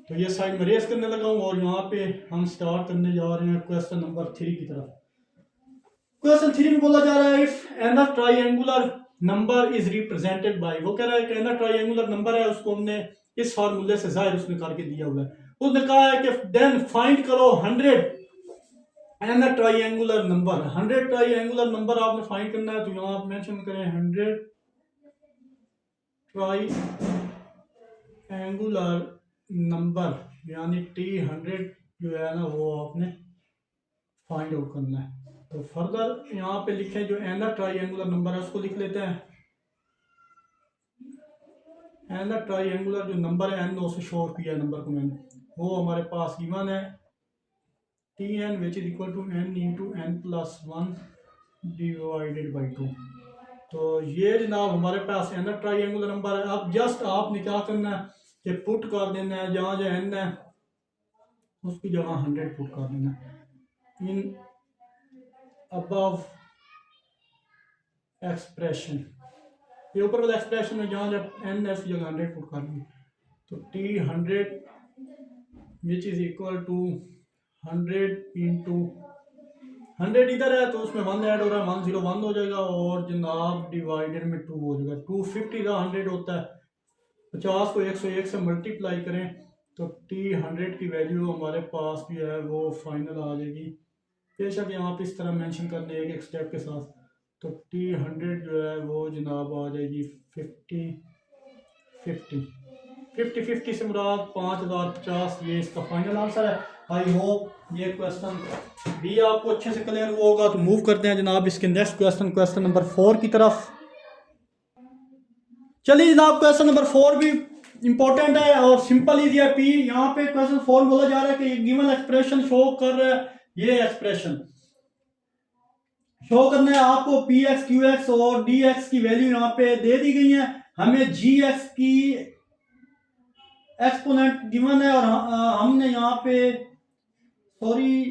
तो ये साइड में रेस करने लगा हूँ, और यहाँ पे हम स्टार्ट करने जा रहे हैं क्वेश्चन नंबर 3 की तरफ। क्वेश्चन 3 में बोला जा रहा है if an triangular number is represented by, वो कह रहा है कि एन ट्राइंगुलर नंबर है, उसको हमने इस फार्मूले से जाहिर उसने करके दिया हुआ है। उसने कहा है कि देन फाइंड करो 100 an triangular number. 100 triangular number आपने फाइंड करना है, तो यहाँ आप मेंशन करें 100 ट्राइंगुलर नंबर, यानी T100 जो है ना वो आपने फाइंड आउट करना है। तो फर्दर यहाँ पे लिखें जो एन ट्राइंगुलर नंबर है उसको लिख लेते हैं। एन ट्राइंगुलर जो नंबर है, एन से शोर किया नंबर को मैंने, वो हमारे पास गिवन है Tn which is equal to n into n plus 1 divided by 2। तो ये जनाब हमारे पास एन ट्राइंगुलर नंबर है। अब जस्ट आपने क्या करना है, कि पुट कर देना है जहाँ जो एन है उसकी जगह 100 पुट कर देना है इन अबव एक्सप्रेशन। ये ऊपर वाला एक्सप्रेशन में जहाँ जब एन है उसकी जगह 100 पुट कर देंगे तो t 100 which is equal to 100 into 100 इधर है तो उसमें 1 ऐड हो रहा है 10 1 हो जाएगा और जनाब डिवाइडेड में 2 हो जाएगा। 250 का 100 होता है 50 को 101 से मल्टीप्लाई करें तो टी 100 की वैल्यू हमारे पास भी है वो फाइनल आ जाएगी। बेशक यहाँ पे इस तरह मेंशन करने एक एक स्टेप के साथ तो टी 100 जो है वो जनाब आ जाएगी 50 से मुराद 5050 ये इसका फाइनल आंसर है। आई होप ये क्वेश्चन भी आपको अच्छे से क्लियर हुआ होगा। तो मूव करते हैं जनाब इसके नेक्स्ट क्वेश्चन नंबर 4 की तरफ। चलिए जनाब क्वेश्चन नंबर 4 भी इंपॉर्टेंट है और सिंपल इजी है। पी यहाँ पे क्वेश्चन 4 बोला जा रहा है कि गिवन एक्सप्रेशन शो कर रहा है, ये एक्सप्रेशन शो करना है आपको पी एक्स क्यू एक्स और डी एक्स की वैल्यू यहाँ पे दे दी गई है। हमें जी एक्स की एक्सपोनेंट गिवन है और हमने यहाँ पे सॉरी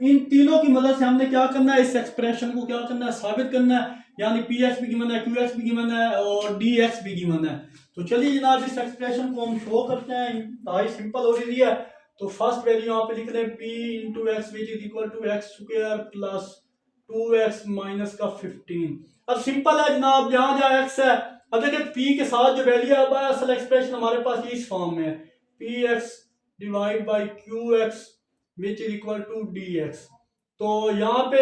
इन तीनों की मदद से हमने क्या करना है, इस एक्सप्रेशन को क्या करना है, साबित करना है। यानी पी एक्स भी गिवन है, क्यू एक्स भी गिवन है और डी एक्स भी गिवन है। तो चलिए जनाब इस एक्सप्रेशन को हम शो करते हैं। इंतहाई सिंपल हो रही है। तो फर्स्ट वैल्यू यहाँ पे लिख रहे हैं p into x which is equal to x square plus 2x minus का 15। अब सिंपल है जनाब, जहां जहां x है अब देखिए p के साथ जो वैल्यू है अब असल एक्सप्रेशन हमारे पास इस फॉर्म में है p x divide by q x which is equal to d x. तो यहाँ पे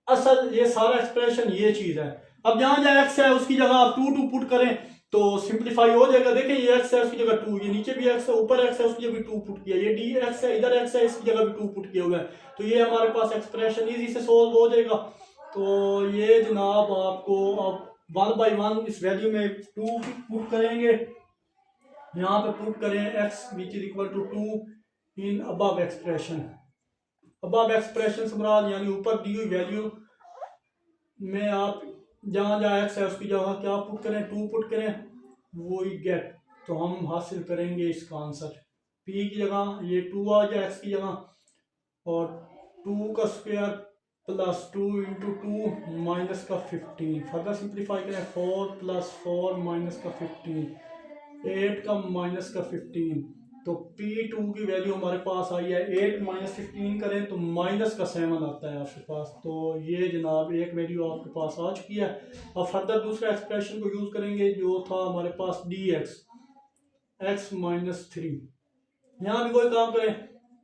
असल ये सारा एक्सप्रेशन ये चीज है। अब जहां जहां x है उसकी जगह आप 2 पुट करें तो सिंप्लीफाई हो जाएगा। देखिए ये x है उसकी जगह 2, ये नीचे भी x है, ऊपर x है उसकी जगह भी 2 पुट किया, ये डी एक्स है इधर x है इसकी जगह भी 2 पुट किया हुआ है। तो ये हमारे पास एक्सप्रेशन इजी से सोल्व हो जाएगा। तो ये जनाब आपको अब 1 बाई 1 इस वैल्यू में 2 पुट करेंगे, यहाँ पे पुट करें x which is equal to 2 in above expression. Above expression से मुराद यानी ऊपर दी हुई वैल्यू में आप जहाँ जहाँ x है उसकी जगह क्या पुट करें, 2 पुट करें, वो ही गेट। तो हम हासिल करेंगे इसका आंसर p की जगह ये 2 आ जाए x की जगह और 2 का स्क्वायर प्लस 2 इंटू 2 माइनस का 15। फर्दर सिंप्लीफाई करें 4 प्लस 4 माइनस का 15, 8 का माइनस का 15। तो P2 की वैल्यू हमारे पास आई है 8 माइनस 15 करें तो माइनस का 7 आता है आपके पास। तो ये जनाब एक वैल्यू आपके पास आ चुकी है। अब फर्दर दूसरा एक्सप्रेशन को यूज़ करेंगे जो था हमारे पास डी एक्स एक्स माइनस 3। यहाँ भी कोई काम करें,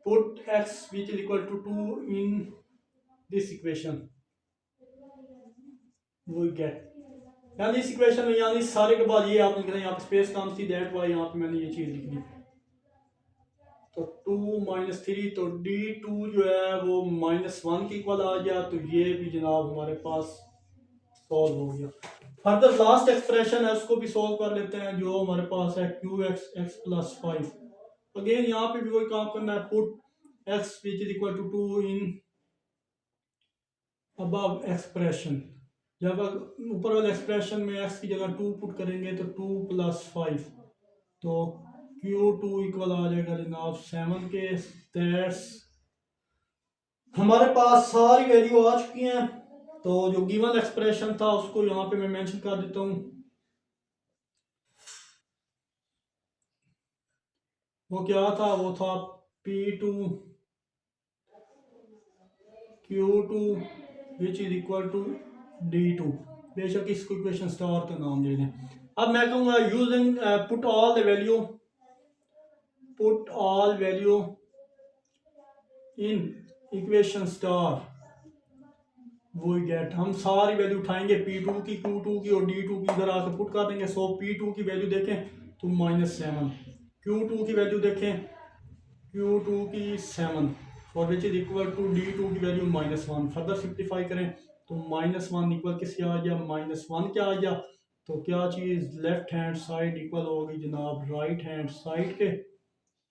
put x which is equal to 2 in this equation, वो गेट। यानी इस इक्वेशन में यानी सारे के बाद ये आपने लिखना, यहाँ पे स्पेस काम थी दैट वाई यहाँ पे मैंने ये चीज़ लिख दी। तो 2 माइनस 3 तो D2 जो है वो -1 के इक्वल आ गया। तो ये भी जनाब हमारे पास सॉल्व हो गया। फर्दर लास्ट एक्सप्रेशन है उसको भी सॉल्व कर लेते हैं जो हमारे पास है q x x plus 5। Again यहाँ पे भी वही काम करना है, put x which is equal to 2 in above expression. जब ऊपर वाले एक्सप्रेशन में x की जगह 2 पुट करेंगे तो 2 प्लस 5 तो Q2 इक्वल आ जाएगा जनाब 7 के। दैट्स हमारे पास सारी वैल्यू आ चुकी हैं। तो जो गिवन एक्सप्रेशन था उसको यहाँ पे मैं मेंशन कर देता हूँ। वो क्या था, वो था P2 Q2 which is equal to D2। बेशक इसको इक्वेशन स्टार का नाम दे दें। अब मैं कहूँगा using put all value in equation star वो गेट। हम सारी वैल्यू उठाएंगे P2 की, Q2 की और D2 की, इधर आकर पुट कर देंगे। सो P2 की वैल्यू देखें तो -7, Q2 की वैल्यू देखें Q2 की 7 और विच इज इक्वल टू D2 की वैल्यू -1। फर्दर सिंप्लीफाई करें तो -1 इक्वल किसके आ गया, -1 क्या आ गया। तो क्या चीज़ लेफ्ट हैंड साइड इक्वल होगी जनाब राइट हैंड साइड के।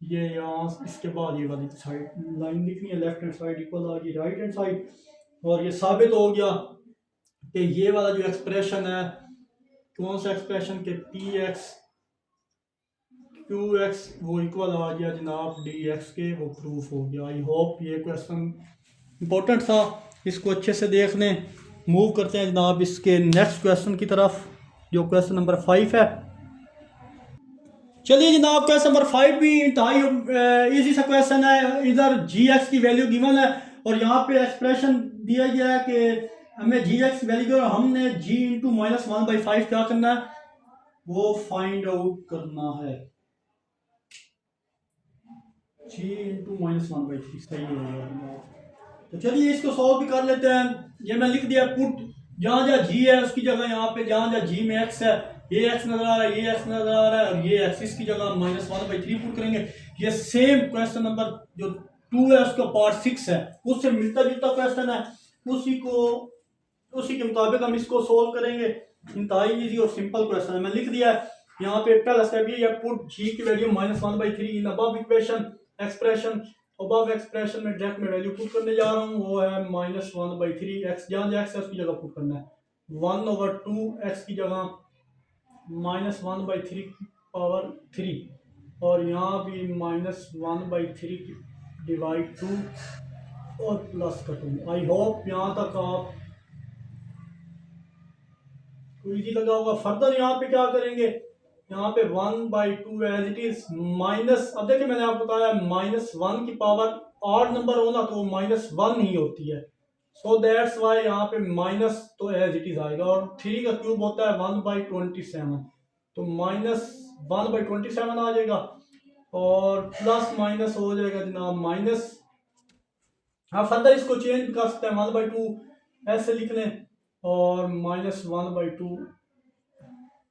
ये यहाँ इसके बाद ये वाली साइड लाइन लिखनी है, लेफ्ट हैंड साइड इक्वल आ गई राइट हैंड साइड। और ये साबित हो गया कि ये वाला जो एक्सप्रेशन है, कौन सा एक्सप्रेशन के पी एक्स क्यू एक्स वो इक्वल आ गया जनाब डी एक्स के, वो प्रूफ हो गया। आई होप ये क्वेश्चन इम्पोर्टेंट था, इसको अच्छे से देख लें। मूव करते हैं जनाब इसके नेक्स्ट क्वेश्चन की तरफ, जो क्वेश्चन नंबर 5 है। चलिए जनाब क्वेश्चन नंबर 5 भी इंतहाई इजी सा क्वेश्चन है। इधर जी एक्स की वैल्यू गिवन है और यहाँ पे एक्सप्रेशन दिया गया है कि हमें जी एक्स वैल्यू, हमने जी इंटू -1/5 क्या करना है, वो फाइंड आउट करना है। जी इंटू -1/3 सही है। तो चलिए इसको सॉल्व भी कर लेते हैं। ये मैं लिख दिया, पुट जहाँ जहाँ जी है उसकी जगह यहाँ पे जहाँ जहाँ जी में एक्स है, ये एक्स नजर आ रहा है, ये एक्स नजर आ रहा है और ये एक्स, इसकी जगह -1/3 पुट करेंगे। ये सेम क्वेश्चन नंबर जो 2 है उसका पार्ट 6 है, उससे मिलता जुलता क्वेश्चन है, उसी के मुताबिक हम इसको सोल्व करेंगे। इंतहाई इजी और सिंपल क्वेश्चन है। मैं लिख दिया है यहाँ पे, पहला स्टेप ये पुट जी की value -1/3 in above equation expression. Above expression में डायरेक्ट में वैल्यू पुट करने जा रहा हूँ, वो है -1/3 एक्स, जहाँ जहाँ एक्स है उसकी जगह पुट करना है। 1/2 एक्स की जगह -1/3 की पावर 3 और यहाँ भी -1/3 की डिवाइड 2 और प्लस का 2। आई होप यहाँ तक आप इजी लगा होगा। फर्दर यहाँ पे क्या करेंगे, यहाँ पे 1/2 एज इट इज माइनस, अब देखिए मैंने आपको बताया -1 की पावर ऑड नंबर हो ना तो -1 ही होती है, सो दैट्स वाई यहाँ पे माइनस तो एज इट इज आएगा। और 3 का क्यूब होता है 1/27, तो -1/27 आ जाएगा और प्लस माइनस हो जाएगा जनाब माइनस। हाँ फर्दर इसको चेंज कर सकते हैं, 1/2 ऐसे लिख लें और -1/2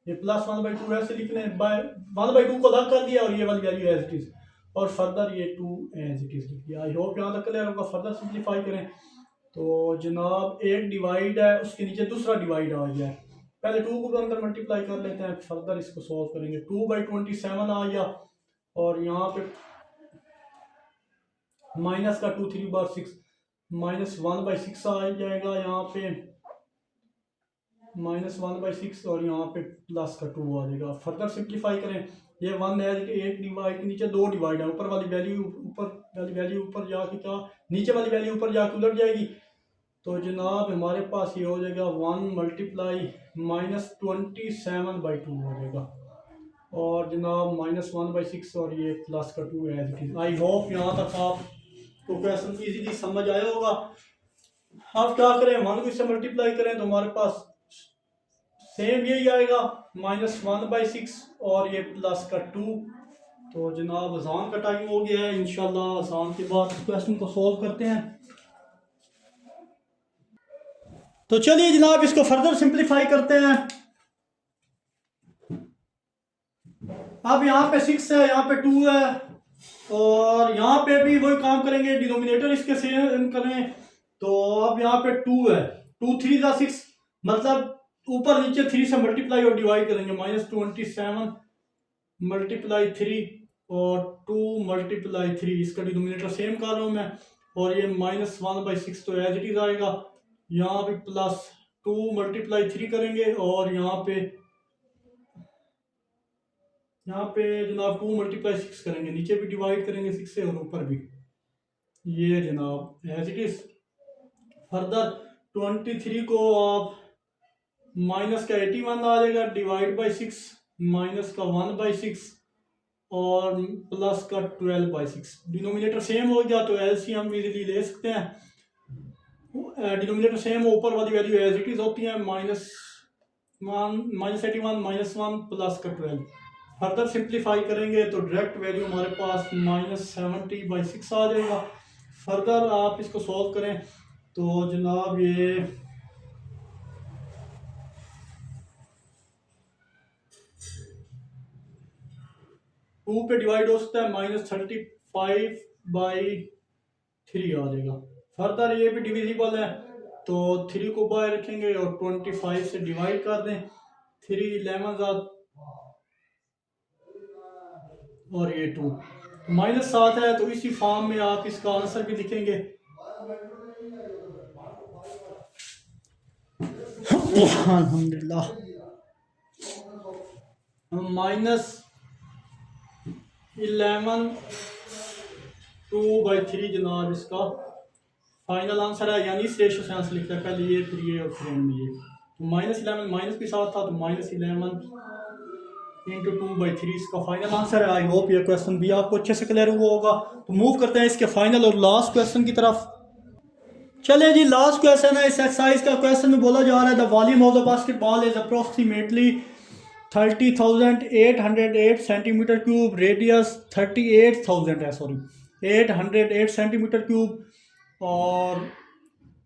ये +1/2 ऐसे लिख लें, 1/2 को अलग कर दिया और ये वाली वैल्यू एज इट इज और फर्दर ये 2 एज इट इज लिख दिया। आई होप यहाँ तक क्लियर होगा। फर्दर सिंप्लीफाई करें तो जनाब एक डिवाइड है उसके नीचे दूसरा डिवाइड आ गया है, पहले 2 को अंदर मल्टीप्लाई कर लेते हैं, फर्दर इसको सॉल्व करेंगे। 2/27 आ गया और यहाँ पे माइनस का 2 3 बार 6 -1/6 आ जाएगा, यहाँ पे -1/6 और यहाँ पे प्लस का 2 आ जाएगा। फर्दर सिंप्लीफाई करें, ये 1 है, एक डिवाइड के नीचे 2 डिवाइड है, ऊपर वाली वैल्यू ऊपर जाके क्या, नीचे वाली वैल्यू ऊपर जाके उलट जाएगी, तो जनाब हमारे पास ये हो जाएगा 1 मल्टीप्लाई -27/2 हो जाएगा और जनाब -1/6 और ये प्लस का 2 as it is. I hope यहाँ तक आपको क्वेश्चन इजीली समझ आया होगा। आप क्या करें, 1 को इससे मल्टीप्लाई करें तो हमारे पास सेम यही आएगा -1/6 और ये प्लस का 2। तो जनाब अजान का टाइम हो गया है, इंशाल्लाह अजान के बाद क्वेश्चन को सॉल्व करते हैं। तो चलिए जनाब इसको फर्दर सिंप्लीफाई करते हैं। अब यहाँ पे 6 है, यहाँ पे 2 है और यहाँ पे भी वही काम करेंगे, डिनोमिनेटर इसके सेम करें। तो अब यहाँ पे 2 है, 2 3 जा 6, मतलब ऊपर नीचे 3 से मल्टीप्लाई और डिवाइड करेंगे, -27 मल्टीप्लाई 3 और 2 मल्टीप्लाई 3, इसका डिनोमिनेटर सेम कर रहा हूँ मैं और ये -1/6 तो एज इट इज आएगा। यहाँ पे प्लस 2 मल्टीप्लाई 3 करेंगे और यहाँ पे जनाब 2 मल्टीप्लाई 6 करेंगे, नीचे भी डिवाइड करेंगे 6 से और ऊपर भी, ये जनाब एज इट इज। फर्दर 23 को आप माइनस का 81 आ जाएगा, डिवाइड बाई 6 माइनस का 1/6 और प्लस का 12/6। डिनोमिनेटर सेम हो गया तो एलसीएम इजीली ले सकते हैं। डिनोमिनेटर सेम हो, ऊपर वाली वैल्यू एज इट इज होती है, -81 -1 प्लस का 12। फर्दर सिंप्लीफाई करेंगे तो डायरेक्ट वैल्यू हमारे पास -70/6 आ जाएगा। फर्दर आप इसको सॉल्व करें तो जनाब ये 2 पे डिवाइड हो सकता है, -35/3 आ जाएगा। फर्दर ये भी डिविजिबल है तो 3 को बाहर रखेंगे और 25 से डिवाइड कर दें, 3 11 और ये 2 -7 है, तो इसी फॉर्म में आप इसका आंसर भी लिखेंगे। अल्हम्दुलिल्लाह। 11/2/3 जनाब इसका फाइनल आंसर है, यानी इस रेशो से आंसर लिखता है, पहले ये फिर ये और फिर ये। तो -11 माइनस के साथ था, तो -11 इंटू 2/3 इसका फाइनल आंसर है। आई होप ये क्वेश्चन भी आपको अच्छे से क्लियर हुआ होगा। तो मूव करते हैं इसके फाइनल और लास्ट क्वेश्चन की तरफ। चलिए जी, लास्ट क्वेश्चन है इस एक्सरसाइज का। क्वेश्चन में बोला जा रहा है the volume of the basketball is approximately 30,808 centimetre cube, radius 38,000 है, सॉरी 808 सेंटीमीटर क्यूब, और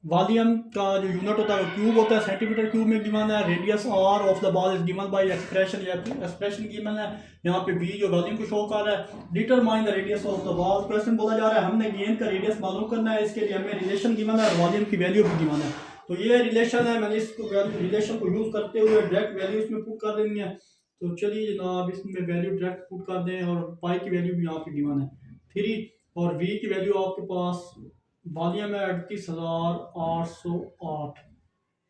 वॉल्यूम का जो यूनिट होता है वो क्यूब होता है, सेंटीमीटर क्यूब में गिवन है। Radius r of the ball is given by expression, या एक्सप्रेशन गिवन है यहाँ पे बी जो वॉल्यूम को शो कर रहा है। Determine the radius of the ball, question बोला जा रहा है हमने गेंद का रेडियस मालूम करना है, इसके लिए हमें रिलेशन गिवन है और वॉल्यूम की वैल्यू भी गिवन है। तो ये रिलेशन है, मैंने इसको रिलेशन को यूज करते हुए डायरेक्ट वैल्यू इसमें पुट कर देनी है। तो चलिए जनाब इसमें वैल्यू डायरेक्ट पुट कर दें, और पाई की वैल्यू भी यहाँ पे गिवन है 3, और वी की वैल्यू आपके पास वॉल्यूम है 38,808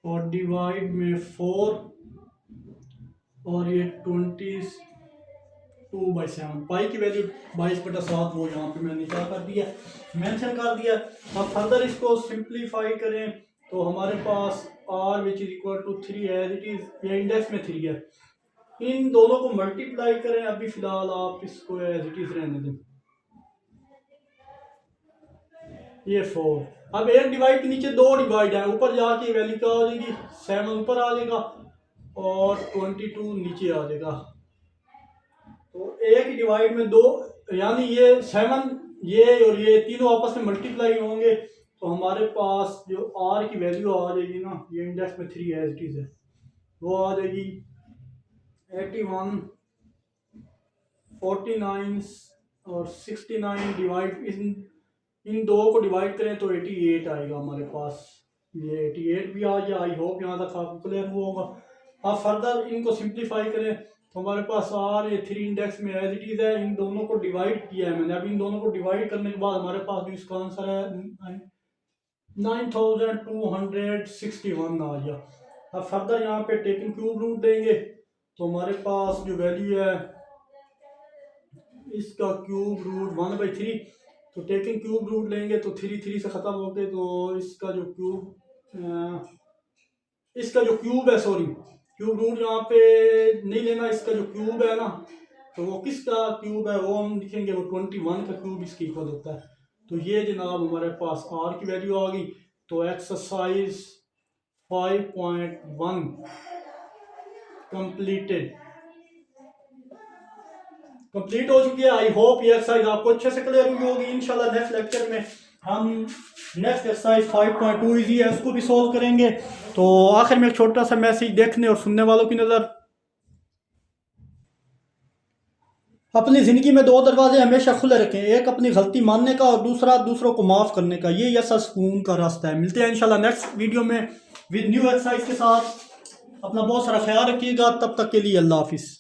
और डिवाइड में 4 और ये 22/7, पाई की वैल्यू 22/7 वो यहाँ पे मैंने क्या कर दिया, मेंशन कर दिया। अब फर्दर इसको सिंप्लीफाई करें तो हमारे पास r which is equal to 3 as it is, ये इंडेक्स में 3 है, इन दोनों को मल्टीप्लाई करें। अभी फिलहाल आप इसको एज इट इज रहने दें, ये 4। अब एक डिवाइड के नीचे 2 डिवाइड है, ऊपर जाके वैल्यू क्या हो जाएगी, 7 ऊपर आ जाएगा और 22 नीचे आ जाएगा। तो एक ही डिवाइड में 2, यानी ये 7 ये और ये तीनों आपस में मल्टीप्लाई होंगे, तो हमारे पास जो r की वैल्यू आ जाएगी ना, ये इंडेक्स में 3 एज इट इज है, वो आ जाएगी 81, 49 और 69। डिवाइड इन दो को डिवाइड करें तो 88 आएगा हमारे पास, ये 88 भी आ गया। आई होप यहाँ तक आपको क्लियर हुआ होगा। अब फर्दर इनको सिंप्लीफाई करें तो हमारे पास r ये 3 इंडेक्स में एज इट इज है, इन दोनों को डिवाइड किया है मैंने। अब इन दोनों को डिवाइड करने के बाद हमारे पास जो इसका आंसर है 9,261 आ गया। अब फर्दर यहाँ पे टेकिंग क्यूब रूट देंगे तो हमारे पास जो वैल्यू है इसका क्यूब रूट 1/3, तो टेकिंग क्यूब रूट लेंगे तो 3 से ख़त्म हो गए, तो इसका जो क्यूब है, सॉरी क्यूब रूट यहाँ पे नहीं लेना, इसका जो क्यूब है ना, तो वो किसका क्यूब है वो हम लिखेंगे, वो 21 का क्यूब इसके इक्वल होता है। तो ये जनाब हमारे पास r की वैल्यू आ गई। तो एक्सरसाइज 5.1 कंप्लीट हो चुकी है। आई होप ये एक्सरसाइज आपको अच्छे से क्लियर हुई होगी। इंशाल्लाह नेक्स्ट लेक्चर में हम नेक्स्ट एक्सरसाइज 5.2 इजी है उसको भी सोल्व करेंगे। तो आखिर में एक छोटा सा मैसेज देखने और सुनने वालों की नज़र, अपनी ज़िंदगी में 2 दरवाजे हमेशा खुले रखें, एक अपनी गलती मानने का और दूसरा दूसरों को माफ़ करने का। ये ऐसा सुकून का रास्ता है। मिलते हैं इंशाल्लाह नेक्स्ट वीडियो में विद न्यू एक्सरसाइज के साथ। अपना बहुत सारा ख्याल रखिएगा, तब तक के लिए अल्लाह हाफिज़।